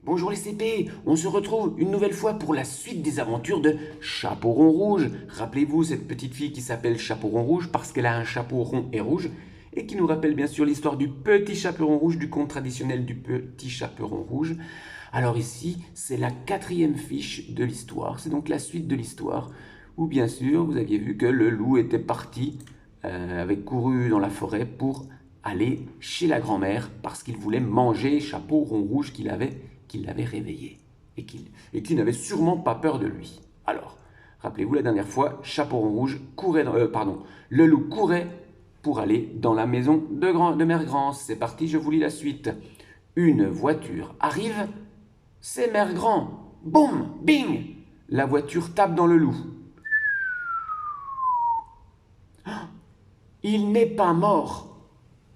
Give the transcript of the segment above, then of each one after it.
Bonjour les CP, on se retrouve une nouvelle fois pour la suite des aventures de Chapeau rond rouge. Rappelez-vous cette petite fille qui s'appelle Chapeau rond rouge parce qu'elle a un chapeau rond et rouge et qui nous rappelle bien sûr l'histoire du petit chaperon rouge, du conte traditionnel du petit chaperon rouge. Alors ici, c'est la quatrième fiche de l'histoire, c'est donc la suite de l'histoire où bien sûr vous aviez vu que le loup était parti, avait couru dans la forêt pour aller chez la grand-mère parce qu'il voulait manger Chapeau rond rouge qu'il l'avait réveillé et qui n'avait sûrement pas peur de lui. Alors, rappelez-vous la dernière fois, Chapeau rond rouge courait, le loup courait pour aller dans la maison de Mère Grand. C'est parti, je vous lis la suite. Une voiture arrive, c'est Mère Grand. Boum, bing, la voiture tape dans le loup. Il n'est pas mort.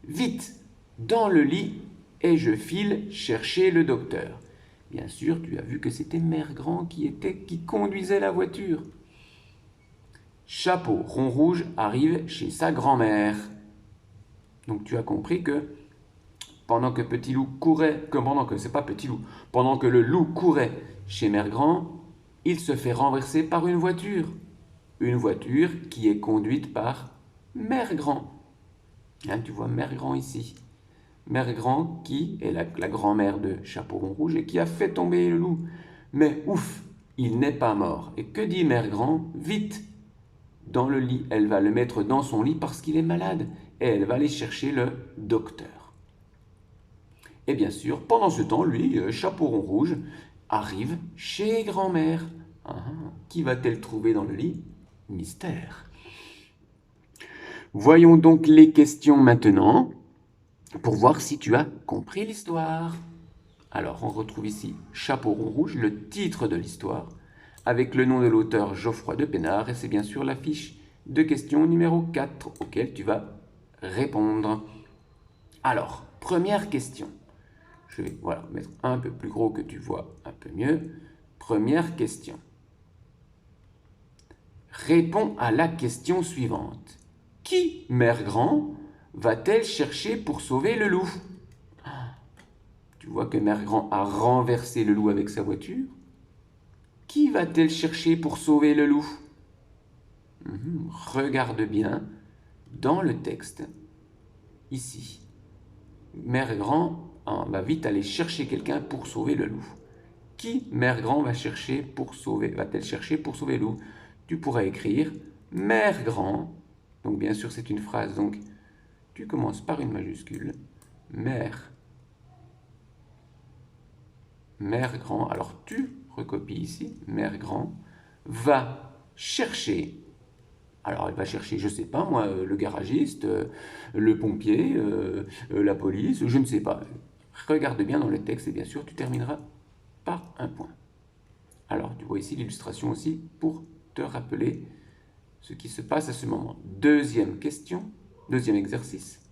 Vite, dans le lit, et je file chercher le docteur. Bien sûr, tu as vu que c'était Mère Grand qui conduisait la voiture. Chapeau rond rouge arrive chez sa grand-mère. Donc tu as compris que pendant que Petit Loup courait, pendant que le loup courait chez Mère Grand, il se fait renverser par une voiture. Une voiture qui est conduite par Mère Grand. Hein, tu vois Mère Grand ici. Mère Grand qui est la grand-mère de Chapeau rond rouge et qui a fait tomber le loup. Mais ouf, il n'est pas mort. Et que dit Mère Grand? Vite, dans le lit. Elle va le mettre dans son lit parce qu'il est malade. Et elle va aller chercher le docteur. Et bien sûr, pendant ce temps, lui, Chapeau rond rouge, arrive chez grand-mère. Qui va-t-elle trouver dans le lit? Mystère. Voyons donc les questions maintenant pour voir si tu as compris l'histoire. Alors, on retrouve ici Chapeau rond rouge, le titre de l'histoire, avec le nom de l'auteur Geoffroy de Pénard, et c'est bien sûr la fiche de question numéro 4 auquel tu vas répondre. Alors, première question. Je vais mettre un peu plus gros que tu vois un peu mieux. Première question. Réponds à la question suivante. Qui, Mère Grand, va-t-elle chercher pour sauver le loup? Tu vois que Mère Grand a renversé le loup avec sa voiture. Qui va-t-elle chercher pour sauver le loup? Regarde bien dans le texte, ici. Mère Grand va vite aller chercher quelqu'un pour sauver le loup. Qui Mère Grand va-t-elle chercher pour sauver le loup? Tu pourrais écrire Mère Grand. Donc bien sûr c'est une phrase, donc tu commences par une majuscule. Mère Grand, alors tu recopies ici, Mère Grand, va chercher, alors elle va chercher, je sais pas moi, le garagiste, le pompier, la police, je ne sais pas. Regarde bien dans le texte et bien sûr tu termineras par un point. Alors tu vois ici l'illustration aussi pour te rappeler ce qui se passe à ce moment. Deuxième question, deuxième exercice.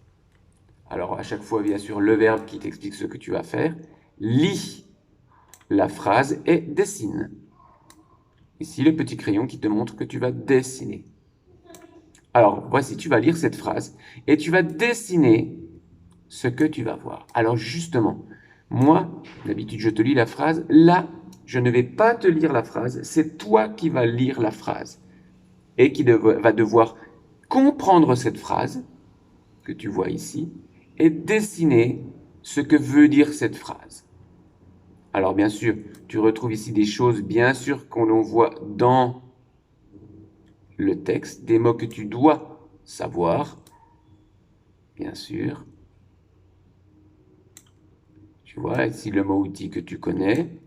Alors à chaque fois bien sûr le verbe qui t'explique ce que tu vas faire. Lis la phrase et dessine. Ici, le petit crayon qui te montre que tu vas dessiner. Alors, voici, tu vas lire cette phrase et tu vas dessiner ce que tu vas voir. Alors, justement, moi, d'habitude, je te lis la phrase. Là, je ne vais pas te lire la phrase. C'est toi qui vas lire la phrase et qui va devoir comprendre cette phrase que tu vois ici et dessiner ce que veut dire cette phrase. Alors bien sûr, tu retrouves ici des choses bien sûr qu'on voit dans le texte, des mots que tu dois savoir, bien sûr. Tu vois, ici le mot outil que tu connais,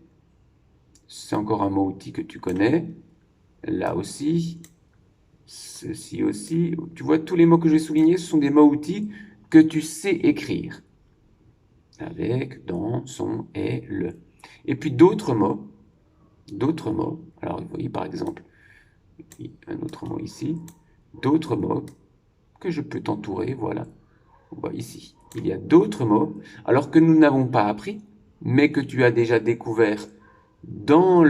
c'est encore un mot outil que tu connais, là aussi, ceci aussi. Tu vois, tous les mots que j'ai soulignés, ce sont des mots outils que tu sais écrire. Avec, dans, son, et, le. Et puis d'autres mots. Alors, vous voyez par exemple, un autre mot ici, d'autres mots que je peux t'entourer, voilà. On voit ici, il y a d'autres mots, alors que nous n'avons pas appris, mais que tu as déjà découvert dans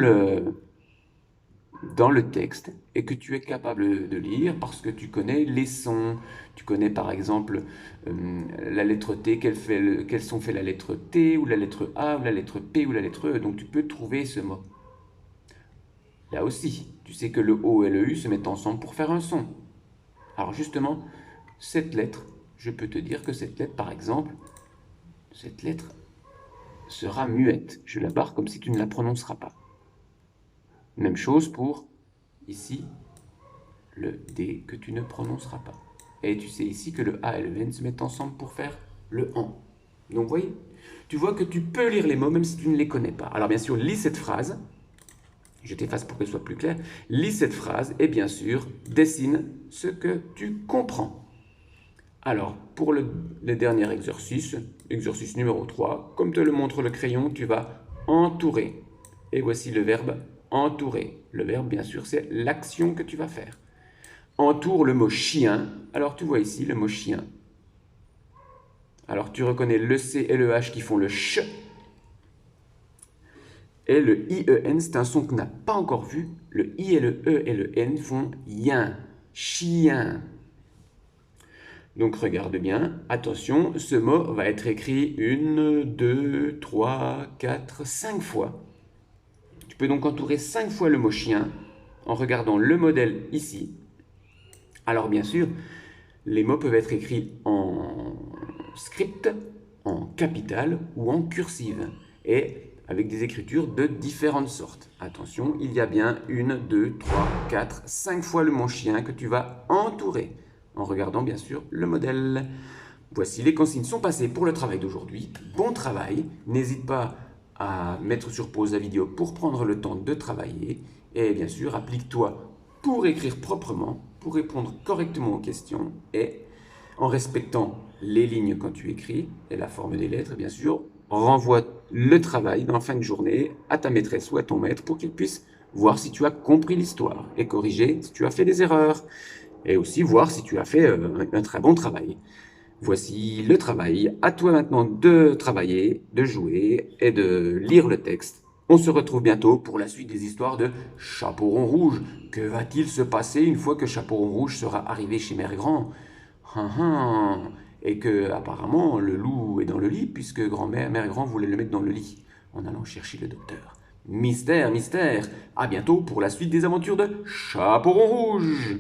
dans le texte et que tu es capable de lire parce que tu connais les sons. Tu connais par exemple la lettre T, quel son fait la lettre T ou la lettre A ou la lettre P ou la lettre E. Donc tu peux trouver ce mot. Là aussi, tu sais que le O et le U se mettent ensemble pour faire un son. Alors justement, cette lettre, je peux te dire que cette lettre, par exemple, cette lettre sera muette. Je la barre comme si tu ne la prononceras pas. Même chose pour ici, le D que tu ne prononceras pas. Et tu sais ici que le A et le N se mettent ensemble pour faire le AN. Donc, vous voyez, tu vois que tu peux lire les mots même si tu ne les connais pas. Alors, bien sûr, lis cette phrase. Je t'efface pour qu'elle soit plus claire. Lis cette phrase et bien sûr, dessine ce que tu comprends. Alors, pour le dernier exercice, exercice numéro 3, comme te le montre le crayon, tu vas entourer. Et voici le verbe entourer. Le verbe, bien sûr, c'est l'action que tu vas faire. Entoure le mot chien. Alors, tu vois ici le mot chien. Alors, tu reconnais le C et le H qui font le ch. Et le IEN, c'est un son que tu n'as pas encore vu. Le I et le E et le N font yin, chien. Donc regarde bien, attention, ce mot va être écrit 1, 2, 3, 4, 5 fois. Tu peux donc entourer 5 fois le mot chien en regardant le modèle ici. Alors bien sûr, les mots peuvent être écrits en script, en capital ou en cursive. Et avec des écritures de différentes sortes. Attention, il y a bien 1, 2, 3, 4, 5 fois le mot chien que tu vas entourer en regardant bien sûr le modèle. Voici, les consignes sont passées pour le travail d'aujourd'hui. Bon travail, n'hésite pas à mettre sur pause la vidéo pour prendre le temps de travailler et bien sûr applique-toi pour écrire proprement, pour répondre correctement aux questions et en respectant les lignes quand tu écris et la forme des lettres bien sûr, renvoie le travail dans la fin de journée à ta maîtresse ou à ton maître pour qu'il puisse voir si tu as compris l'histoire et corriger si tu as fait des erreurs et aussi voir si tu as fait un très bon travail. Voici le travail. À toi maintenant de travailler, de jouer et de lire le texte. On se retrouve bientôt pour la suite des histoires de Chaperon Rouge. Que va-t-il se passer une fois que Chaperon Rouge sera arrivé chez Mère Grand? Et que apparemment le loup est dans le lit puisque Mère Grand voulait le mettre dans le lit en allant chercher le docteur. Mystère, mystère. À bientôt pour la suite des aventures de Chaperon Rouge.